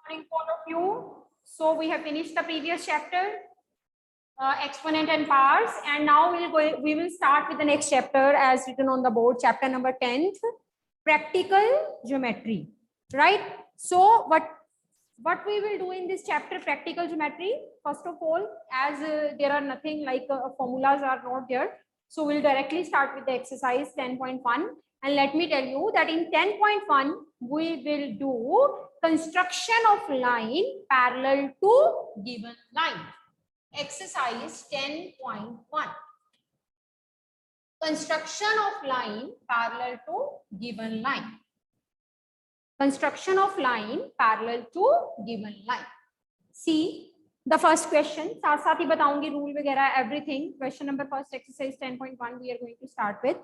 Morning to all of you. So we have finished the previous chapter, exponent and powers, and now we will start with the next chapter as written on the board, chapter number 10th, practical geometry. Right? So what we will do in this chapter, practical geometry, first of all, as there are nothing like formulas are not there, so we'll directly start with the exercise 10.1. And let me tell you that in 10.1 we will do construction of line parallel to given line. Exercise 10.1. Construction of line parallel to given line. Construction of line parallel to given line. See the first question. साथ साथ ही बताऊंगी rule वगैरह everything. Question number first, exercise 10.1 we are going to start with.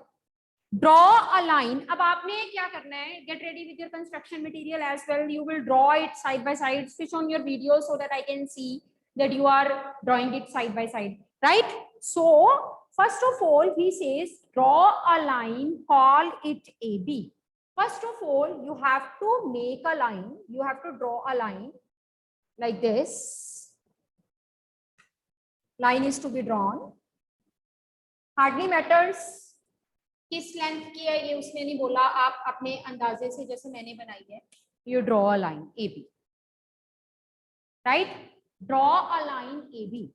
Draw a line. अब आपने क्या करना है? Get ready with your construction material as well. You will draw it side by side. Switch on your video so that I can see that you are drawing it side by side. Right? So first of all, he says draw a line. Call it AB. First of all, you have to make a line. You have to draw a line like this. Line is to be drawn. Hardly matters किस length की है ये उसने नहीं बोला, आप अपने अंदाजे से जैसे मैंने बनाई है, you draw a line AB, right? Draw a line AB.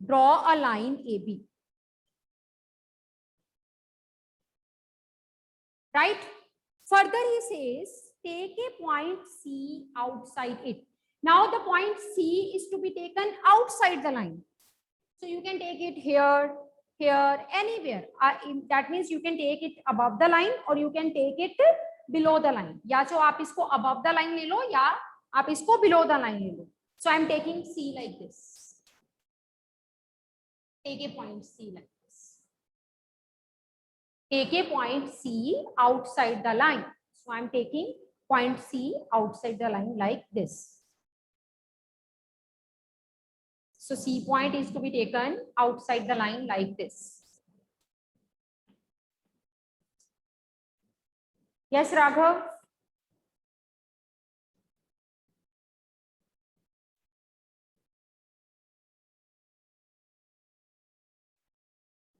Draw a line AB. Right? Further he says, take a point C outside it. Now the point C is to be taken outside the line. So you can take it here, here, anywhere. That means you can take it above the line or you can take it below the line. या तो आप इसको above the line ले लो या आप इसको below the line ले लो. So I am taking C like this. Take a point C like this. Take a point C outside the line. So I am taking point C outside the line like this. So C point is to be taken outside the line like this. Yes, Raghav?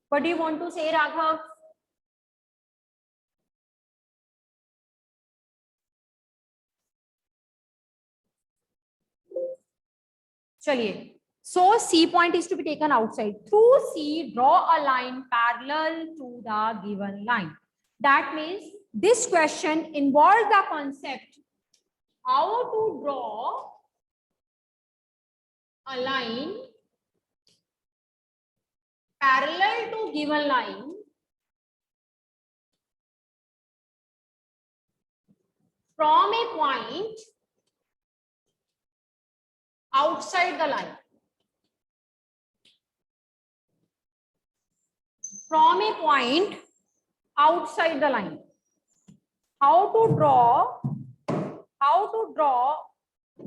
What do you want to say, Raghav? चलिए. So C point is to be taken outside. Through C, draw a line parallel to the given line. That means this question involves the concept how to draw a line parallel to given line from a point outside the line. From a point outside the line. How to draw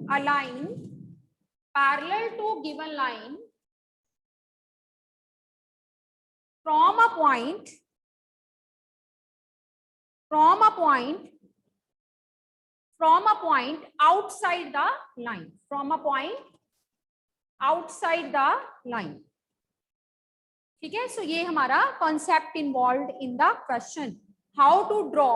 a line parallel to given line from a point outside the line. From a point outside the line. ठीक है, so ये हमारा concept involved in the question, how to draw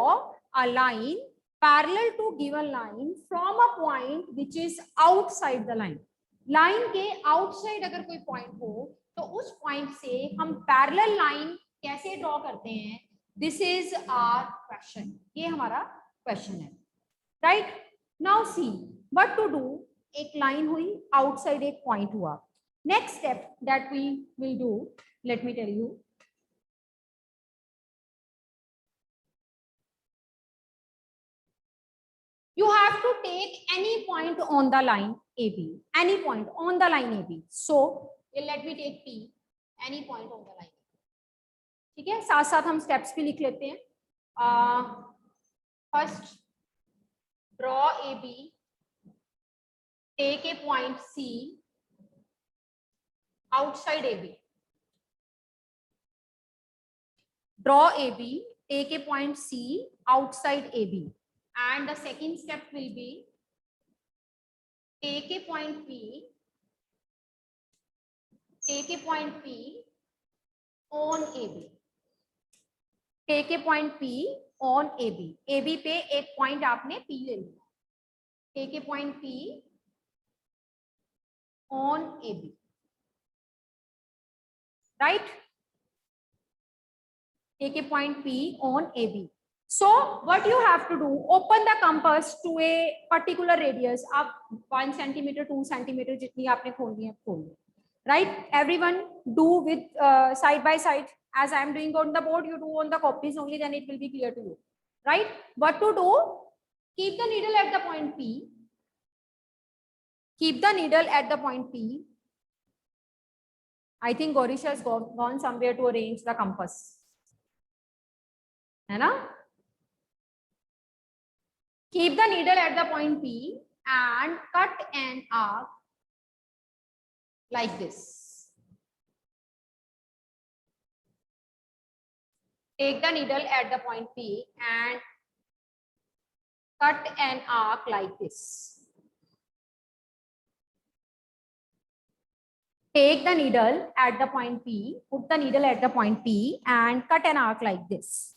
a line parallel to given line from a point which is outside the line. Line के outside अगर कोई point हो तो उस पॉइंट से हम पैरेलल लाइन कैसे ड्रॉ करते हैं, दिस इज आवर क्वेश्चन. ये हमारा क्वेश्चन है, right? Now see what to do. एक लाइन हुई, आउटसाइड एक पॉइंट हुआ. Next step that we will do, let me tell you. You have to take any point on the line AB. Any point on the line AB. So let me take P. Any point on the line. ठीक है, साथ साथ हम steps भी लिख लेते हैं. First, draw AB. Take a point C outside AB. draw AB, take a point C outside AB, and the second step will be take a point P on AB. Take a point P on AB. AB पे एक point आपने P ले लिया. Take a point P on AB. Right? Take a point P on AB. So what you have to do, open the compass to a particular radius. आप 1 centimeter, 2 centimeter जितनी आपने खोलनी है खोल लो. Right? Everyone do with side by side. As I am doing on the board, you do on the copies only, then it will be clear to you. Right? What to do? Keep the needle at the point P. Keep the needle at the point P. I think Gorish has gone somewhere to arrange the compass. है ना? Keep the needle at the point P and cut an arc like this. Take the needle at the point P and cut an arc like this. Take the needle at the point P, put the needle at the point P and cut an arc like this.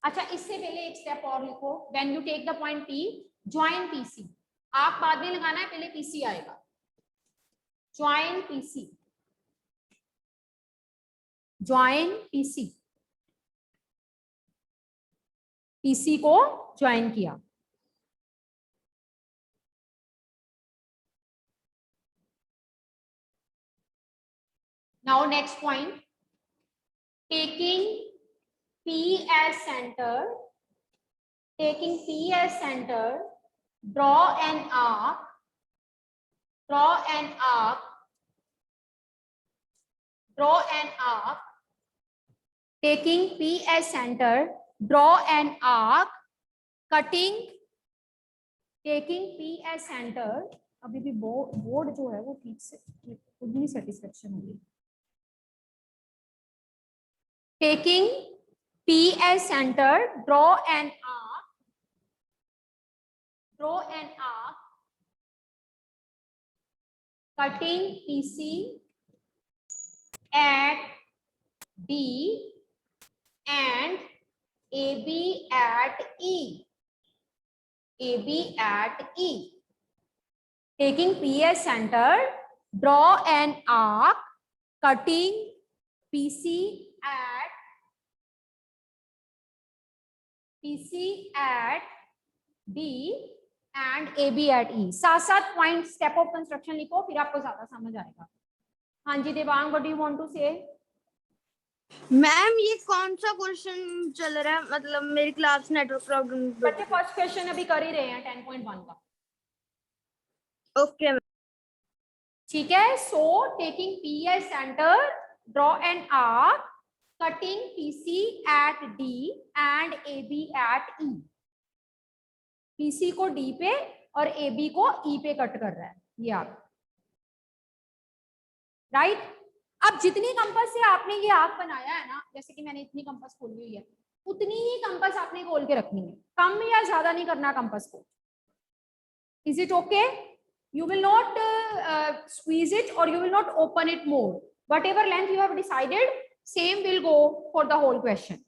अच्छा, इससे पहले एक step और लिखो. When you take the point P, join PC. आप बाद में लगाना है, पहले PC आएगा. Join PC. Join PC. PC को join किया. Now next point. Taking P as center, draw an arc, taking P as center, draw an arc, cutting, taking P as center, अभी भी बोर्ड जो है वो ठीक से खुद नहीं सेटिस्फेक्शन होगी. Taking P as center, draw an arc, cutting PC at D and AB at E. Taking P as center, draw an arc, cutting PC at D and AB at E. साथ साथ point step of construction लिखो, फिर आपको ज्यादा समझ आएगा. हाँ जी Devang, what do you want to say? Ma'am ये कौन सा क्वेश्चन चल रहा है, मतलब मेरी क्लास नेटवर्क प्रॉब्लम. बच्चे फर्स्ट क्वेश्चन अभी कर ही रहे हैं 10.1 का. ओके ठीक है. So taking P as center, draw an arc, cutting PC at D and AB at E. PC को D पे और AB को E पे कट कर रहा है ये आप. राइट? अब जितनी कंपास से आपने ये आर्क बनाया है ना, जैसे कि मैंने इतनी कंपास खोली हुई है, उतनी ही कंपास आपने खोल के रखनी है. कम या ज्यादा नहीं करना कंपास को. Is it okay? You will not squeeze it or you will not open it more. Whatever length you have decided, same will go for the whole question.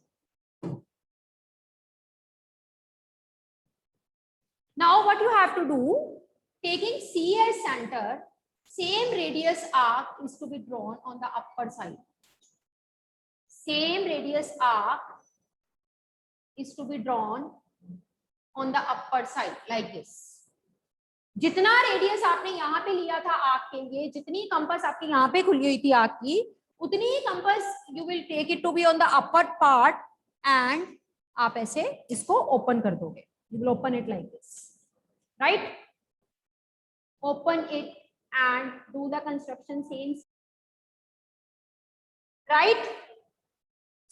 Now what you have to do, taking C as center, same radius arc is to be drawn on the upper side. Same radius arc is to be drawn on the upper side like this. जितना radius आपने यहाँ पे लिया था arc के लिए, जितनी compass आपकी यहाँ पे खुली हुई थी आर्क की, उतनी ही compass you will take it to be on the upper part and आप ऐसे इसको ओपन कर दोगे. You will open it like this. Right? Open it and do the construction same. Right?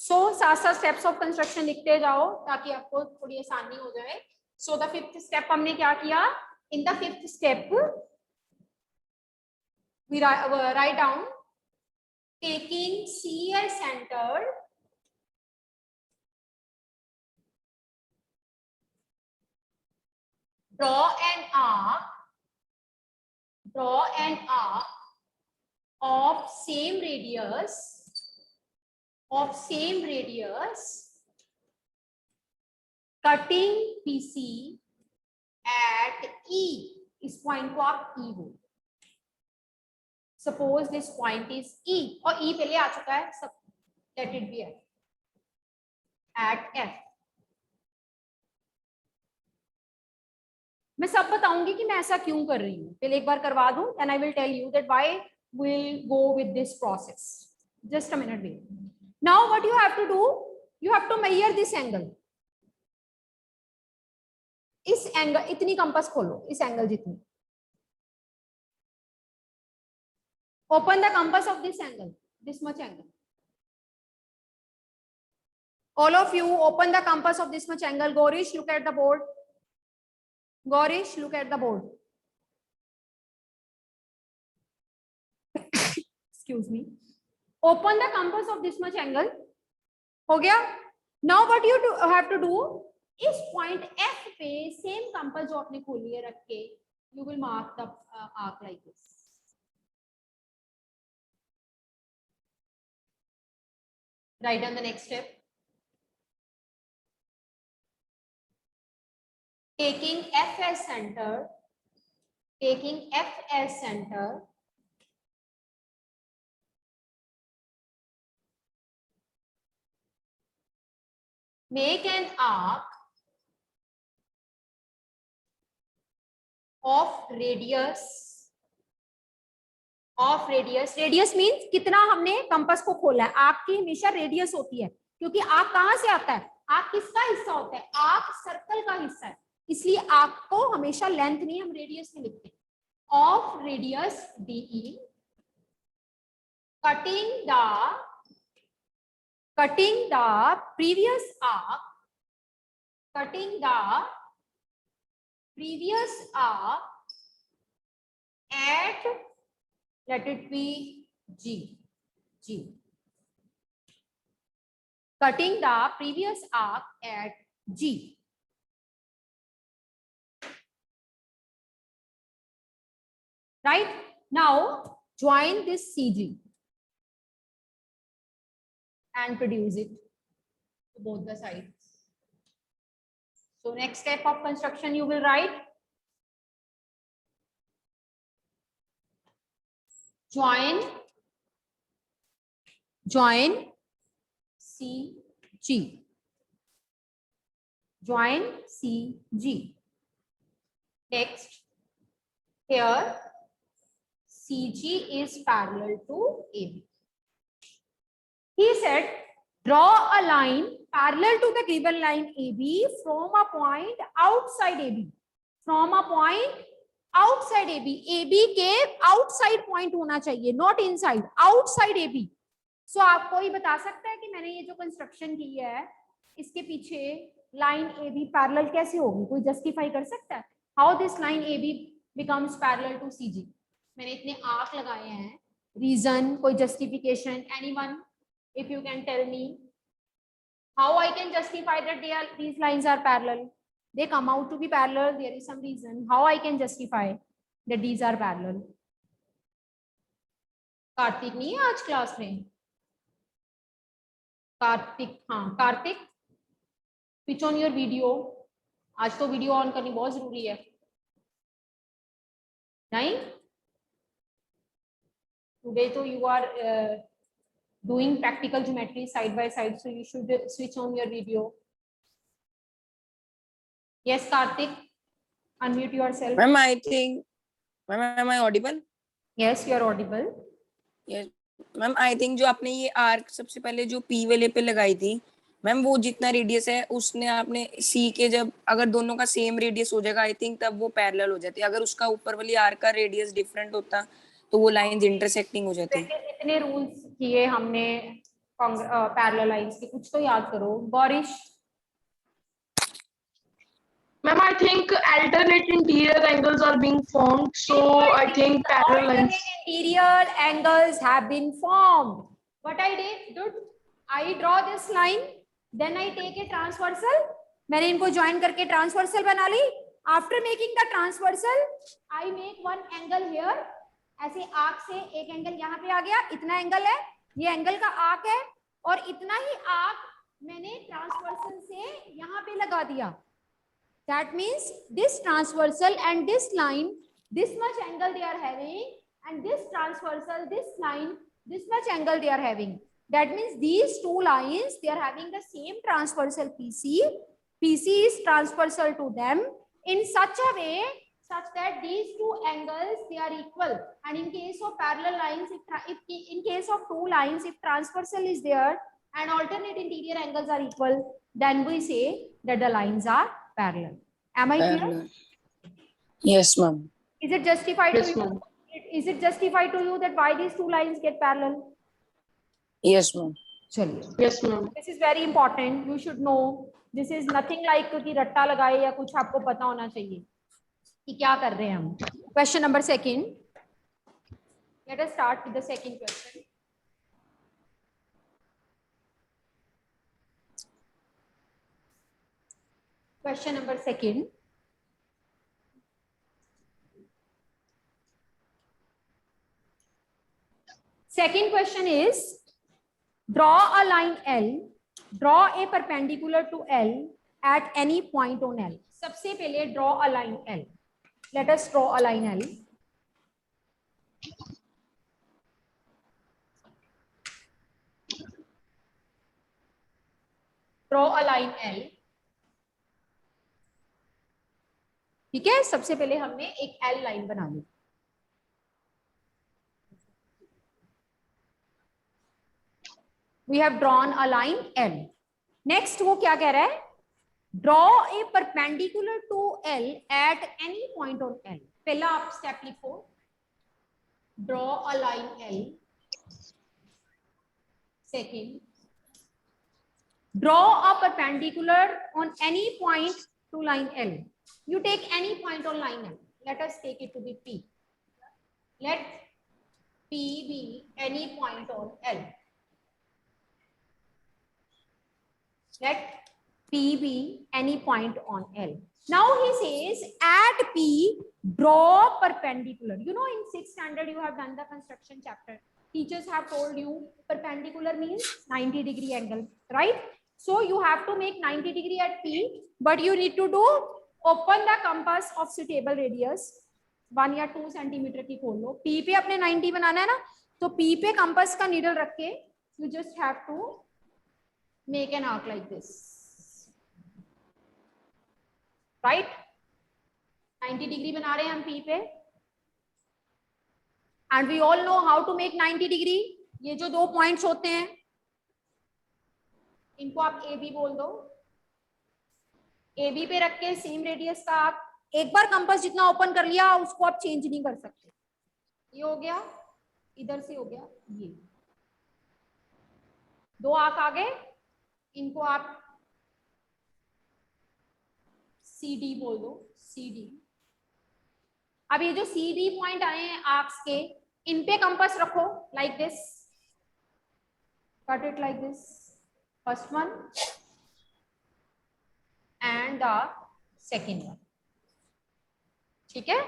So सात steps of construction लिखते जाओ ताकि आपको थोड़ी आसानी हो जाए. So the fifth step हमने क्या किया? In the fifth step We write down taking C as centered, draw an arc of same radius cutting PC at E. इस पॉइंट को आप E बोलो. Suppose this point is E और E पहले आ चुका है, सब let it be at F. मैं सब बताऊंगी कि मैं ऐसा क्यों कर रही हूँ. पहले एक बार करवा दूं, and I will tell you that why we'll go with this process. Just a minute wait. Now what you have to do, you have to measure this angle. इस एंगल, इतनी कंपास खोलो, इस एंगल जितनी. Open the compass of this angle, this much angle. All of you open the compass of this much angle. Gorish, look at the board. Gorish, look at the board. Excuse me. Open the compass of this much angle. हो गया? Now what you have to do? इस point F पे same compass जो आपने खोली है रख के, you will mark the arc like this. Write down the next step. Taking F as center, make an arc of radius means कितना हमने कंपास को खोला है. आर्क की हमेशा रेडियस होती है, क्योंकि आर्क कहां से आता है? आर्क किसका हिस्सा होता है? आर्क सर्कल का हिस्सा है, इसलिए आर्क को हमेशा लेंथ नहीं, हम रेडियस में लिखते हैं. Of radius DE, cutting the previous arc at, let it be G. Cutting the previous arc at G. Right? Now join this CG and produce it to both the sides. So next step of construction you will write join CG. Next, here CG is parallel to AB. He said draw a line parallel to the given line AB from a point outside AB. AB के outside point होना चाहिए, not inside, outside AB. So आपको ही बता सकता है कि मैंने ये जो कंस्ट्रक्शन की है इसके पीछे लाइन AB पैरेलल कैसे होगी? कोई जस्टिफाई कर सकता है? How this line AB becomes parallel to CG? मैंने इतने आर्क लगाए हैं, रीजन, कोई justification, anyone if you can tell me how I can justify that these lines are parallel? They come out to be parallel, there is some reason. How I can justify that these are parallel? Kartik नहीं है आज class में? कार्तिक, हाँ Kartik, switch on your video. आज तो video on करनी बहुत जरूरी है, नहीं? Today तो you are doing practical geometry side by side, so you should switch on your video. Yes, Karthik, unmute yourself. Ma'am, I think, ma'am, am I audible? Yes, you are audible. Yes, ma'am, I think जो आपने ये arc सबसे पहले जो P वाले पे लगाई थी, मैम वो जितना रेडियस है उसने आपने C के जब अगर दोनों का सेम रेडियस हो जाएगा, आई थिंक तब वो पैरेलल हो जाती है. अगर उसका ऊपर वाली आर्क का रेडियस डिफरेंट होता तो वो लाइंस इंटरसेक्टिंग हो जाती. इतने रूल्स किए हमने पैरेलल लाइंस के, कुछ तो याद करो. Gourish. Ma'am, I think alternate interior angles are being formed, so I think parallel lines. interior angles have been formed. What I did, I draw this line, then I take a transversal. मैंने इनको join करके transversal बना ली. After making the transversal, I make one angle here. ऐसे arc से एक angle यहाँ पे आ गया, इतना एंगल है, ये एंगल का आर्क है, और इतना ही आर्क मैंने ट्रांसवर्सल से यहाँ पे लगा दिया. That means this transversal and this line, this much angle they are having, and this transversal, this line, this much angle they are having. That means these two lines, they are having the same transversal PC. PC is transversal to them in such a way such that these two angles, they are equal. And in case of parallel lines, if in case of two lines, if transversal is there and alternate interior angles are equal, then we say that the lines are parallel. Am I clear? Yes, ma'am. Is it justified Yes, to you? ma'am. Is it justified to you that why these two lines get parallel? Yes, ma'am. चलिए. Yes, ma'am. This is very important. You should know. This is nothing like कि रट्टा लगाए या कुछ आपको पता होना चाहिए कि क्या कर रहे हैं हम. Question number 2. Let us start with the second question. Question number 2. Second question is, draw a line L, draw a perpendicular to L at any point on L. सबसे पहले draw a line L. Let us draw a line L. Draw a line L. ठीक है, सबसे पहले हमने एक L line बना ली. We have drawn a line L. Next वो क्या कह रहा है? Draw a perpendicular to L at any point on L. पहला आप स्टेप लिखो. Draw a line L. Second, draw a perpendicular on any point to line L. You take any point on line L. Let us take it to be P. Let P be any point on L. Let P be any point on L. Now he says at P, draw perpendicular. You know, in 6th standard you have done the construction chapter. Teachers have told you perpendicular means 90 degree angle, right? So you have to make 90 degree at P, but you need to do open the compass of suitable radius. 1 या 2 centimetre की खोल लो. P पे अपने 90 बनाना है ना, तो P पे compass का नीडल रख के you just have to make an arc like this, right? 90 degree बना रहे हैं हम P पे, and we all know how to make 90 degree. ये जो दो पॉइंट्स होते हैं इनको आप AB बोल दो. AB पे रख के सेम रेडियस का आर्क. एक बार कंपास जितना ओपन कर लिया उसको आप चेंज नहीं कर सकते. ये हो गया, इधर से हो गया ये. दो आर्क आ गए, इनको आप CD बोल दो. CD. अब ये जो CD पॉइंट आए हैं आर्क्स के, इन पे कंपास रखो like this. Cut it like this. First one and the second one. ठीक है.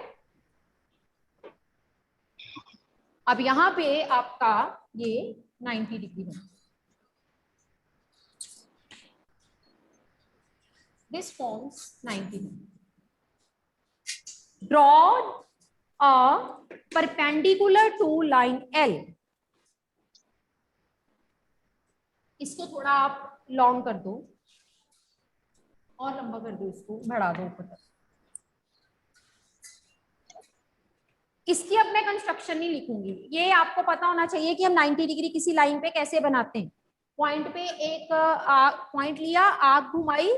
अब यहां पे आपका ये 90 डिग्री बना. This forms 90 degree. Draw a perpendicular to line L. इसको थोड़ा आप लॉन्ग कर दो और लंबा कर दो, इसको बढ़ा दो ऊपर तक. इसकी अब मैं कंस्ट्रक्शन नहीं लिखूंगी. ये आपको पता होना चाहिए कि हम 90 डिग्री किसी लाइन पे कैसे बनाते हैं. पॉइंट पे एक पॉइंट लिया, आर्क घुमाई,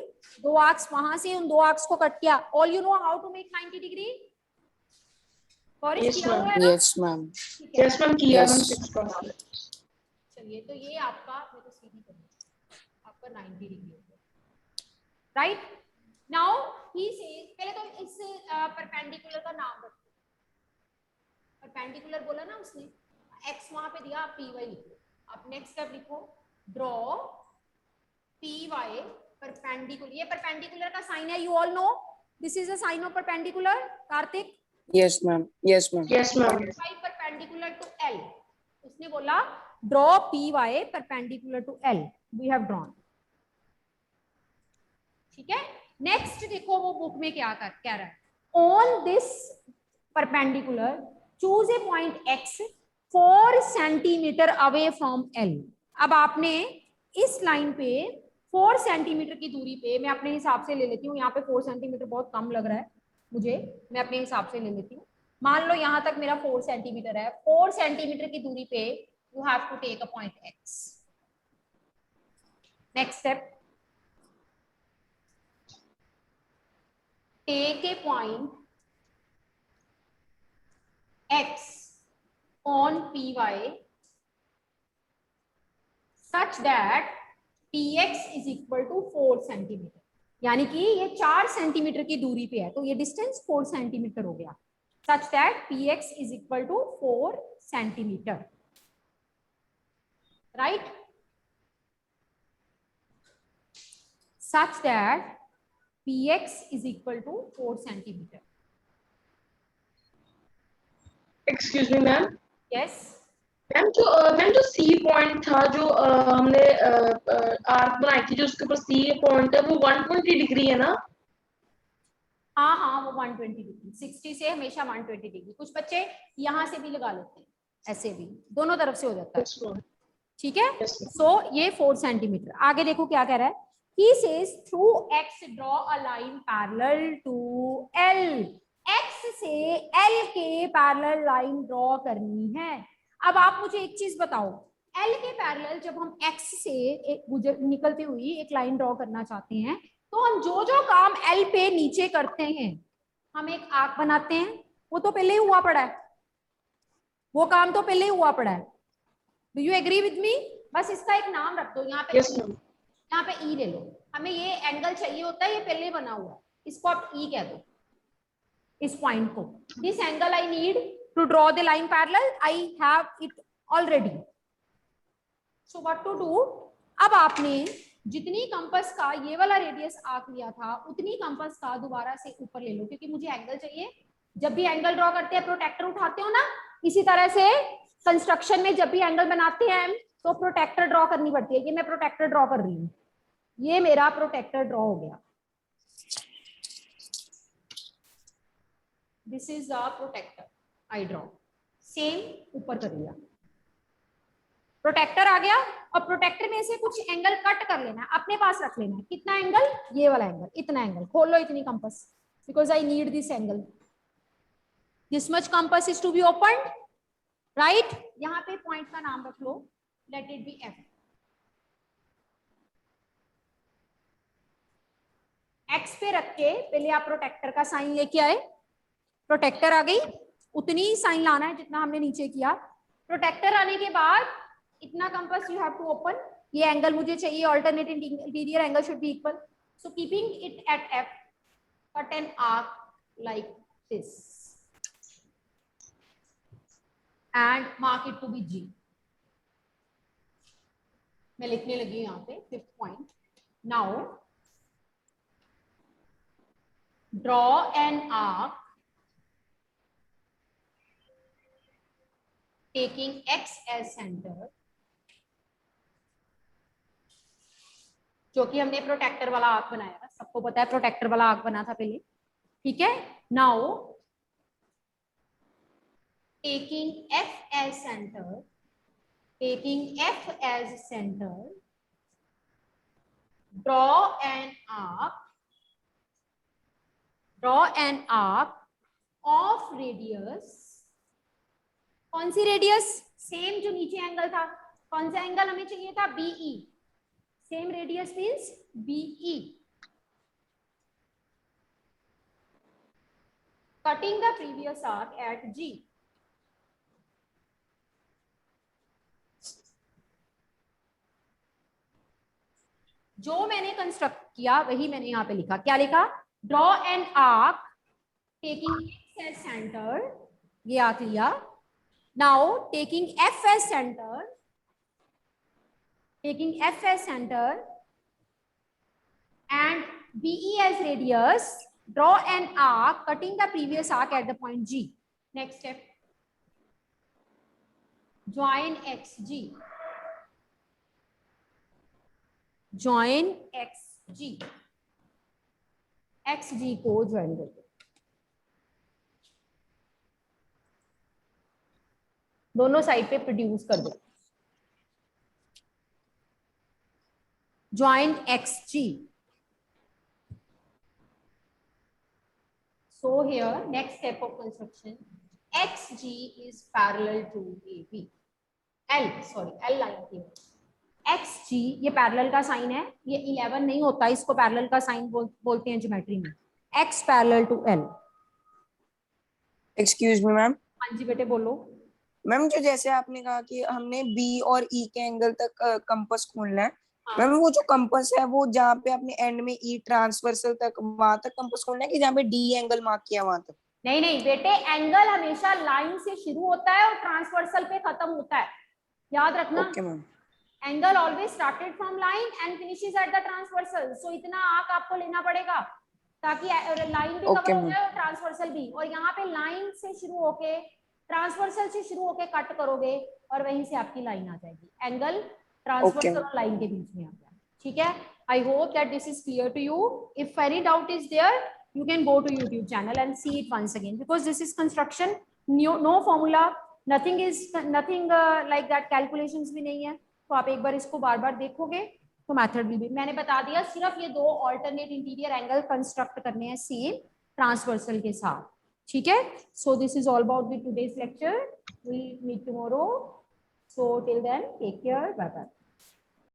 दो आर्क्स वहां से उन दो आर्क्स को कट किया. All you know how to make 90 degree. Yes, किया हुआ है ma'am. ना? Yes, ma'am. ठीक है. Yes, ma'am. किया Yes. मैम 6 का. चलिए, तो ये आपका मैं तो सीधी करूंगा, आपका 90 डिग्री हो गया. राइट नाउ ही सेज, पहले तो इस परपेंडिकुलर का नाम रखो. परपेंडिकुलर बोला ना उसने, x वहां पे दिया, आप py लिखो। अब नेक्स्ट स्टेप लिखो, ड्रॉ py परपेंडिकुलर। ये परपेंडिकुलर का साइन है, you all know this is a sign of perpendicular. Kartik, yes ma'am, yes ma'am. Yes ma'am. Perpendicular to L, उसने बोला draw py perpendicular to L, we have drawn. ठीक है, next देखो वो book में क्या कह रहा है, on this perpendicular choose a point x 4 centimetre away from L। अब आपने इस लाइन पे 4 सेंटीमीटर की दूरी पे, मैं अपने हिसाब से ले लेती हूँ, यहाँ पे 4 सेंटीमीटर बहुत कम लग रहा है मुझे, मैं अपने हिसाब से ले लेती हूँ। मान लो यहाँ तक मेरा 4 सेंटीमीटर है, 4 सेंटीमीटर की दूरी पे you have to take a point x। Next step, take a point x on py such that px is equal to 4 centimetre, यानी कि ये 4 सेंटीमीटर की दूरी पे है, तो ये डिस्टेंस 4 सेंटीमीटर हो गया। such that px is equal to 4 centimetre, right? such that px is equal to 4 centimetre. Excuse me ma'am. yes, ma'am जो सी पॉइंट था, जो हमने आर्क बनाई थी, जो उसके ऊपर सी पॉइंट है, वो 120 डिग्री है ना? हाँ हाँ वो 120 डिग्री, 60 से हमेशा 120 डिग्री। कुछ बच्चे यहाँ से भी लगा लेते हैं, ऐसे भी दोनों तरफ से हो जाता है। Yes, ma'am. ठीक है, Yes, ma'am. सो ये 4 सेंटीमीटर। आगे देखो क्या कह रहा है, he says through x draw a line parallel to L। x से L के पैरेलल लाइन ड्रॉ करनी है। अब आप मुझे एक चीज बताओ, L के पैरेलल जब हम x से एक निकलती हुई एक लाइन ड्रॉ करना चाहते हैं, तो हम जो जो काम L पे नीचे करते हैं, हम एक आर्क बनाते हैं, वो तो पहले ही हुआ पड़ा है, वो काम तो पहले ही हुआ पड़ा है। Do you agree with me? बस इसका एक नाम रख दो, यहाँ पे Yes, ma'am. यहाँ पे ई ले लो, हमें ये एंगल चाहिए होता है, ये पहले बना हुआ है, इसको आप ई कह दो, इस पॉइंट को। This angle I need to draw the line parallel, I have it already. So what to do, अब आपने जितनी कंपास का ये वाला रेडियस आर्क लिया था, उतनी कंपास का दोबारा से ऊपर ले लो, क्योंकि मुझे एंगल चाहिए। जब भी एंगल ड्रॉ करते हैं प्रोटेक्टर उठाते हो ना, इसी तरह से कंस्ट्रक्शन में जब भी एंगल बनाते हैं तो प्रोटेक्टर ड्रॉ करनी पड़ती है। ये मैं प्रोटेक्टर ड्रॉ कर रही हूँ, ये मेरा प्रोटेक्टर ड्रॉ हो गया। This is a protractor I draw, same ऊपर कर लिया, प्रोटेक्टर आ गया। और प्रोटेक्टर में से कुछ एंगल कट कर लेना है, अपने पास रख लेना है। कितना एंगल? ये वाला एंगल, इतना एंगल खोल लो, इतनी compass, because I need this angle. This much compass is to be opened, right? यहाँ पे पॉइंट का नाम रख लो, let it be F. X पे रख के पहले आप प्रोटेक्टर का साइन लेके आए, प्रोटेक्टर आ गई, उतनी ही साइन लाना है जितना हमने नीचे किया। प्रोटेक्टर आने के बाद इतना compass you have to open, ये एंगल मुझे चाहिए, alternate interior angle should be equal, so keeping it at F, cut an arc like this and mark it to be G। मैं लिखने लगी हूं यहाँ पे 5th point। Now draw an arc taking X as center, जो कि हमने protector वाला आर्क बनाया था, सबको पता है प्रोटेक्टर वाला आर्क बना था पहले, ठीक है। Now taking F as center, taking F as center, draw an arc of radius। कौन सी रेडियस? सेम जो नीचे एंगल था, कौन सा एंगल हमें चाहिए था? BE। Same radius means BE। Cutting the previous arc at G। जो मैंने कंस्ट्रक्ट किया वही मैंने यहाँ पे लिखा। क्या लिखा? Draw an arc taking X as centre, ये आर्क लिया, Now taking F as center, and BE as radius, draw an arc cutting the previous arc at the point G. Next step, join XG. Join XG. XG को join कर दो, दोनों side पे produce कर दो. Join XG. So here, next step of construction, XG is parallel to AB. L line here. XG ये parallel का sign है, ये 11 नहीं होता, इसको पैरेलल का साइन बोलते हैं ज्योमेट्री में. X parallel to L. Excuse me ma'am. हाँ जी बेटे बोलो. मैम जो जैसे आपने कहा कि हमने बी और ई के एंगल तक कंपास खोलना है, मैम वो जो कंपास है वो जहाँ पे अपने एंड में ई ट्रांसवर्सल तक वहां तक कंपास खोलना है कि जहाँ पे डी एंगल मार्क किया वहां तक? नहीं बेटे, एंगल हमेशा लाइन से शुरू होता है और ट्रांसवर्सल पे खत्म होता है, याद रखना. Okay ma'am. Angle always started from line and finishes at the transversal. So इतना आर्क आपको लेना पड़ेगा ताकि लाइन भी कवर हो जाए और ट्रांसवर्सल भी. और यहाँ पे लाइन से शुरू होके ट्रांसवर्सल से शुरू होके कट करोगे और वहीं से आपकी लाइन आ जाएगी. एंगल ट्रांसवर्सल और लाइन के बीच में आ गया. ठीक है. I hope that this is clear to you. If any doubt is there, you can go to YouTube channel and see it once again, because this is construction, no formula, nothing like that, calculations भी नहीं है. तो आप एक बार इसको बार बार देखोगे तो method भी मैंने बता दिया. सिर्फ ये दो ऑल्टरनेट इंटीरियर एंगल कंस्ट्रक्ट करने हैं सेम ट्रांसवर्सल के साथ. ठीक है. So this is all about the today's lecture. We meet tomorrow. So till then take care. Bye bye.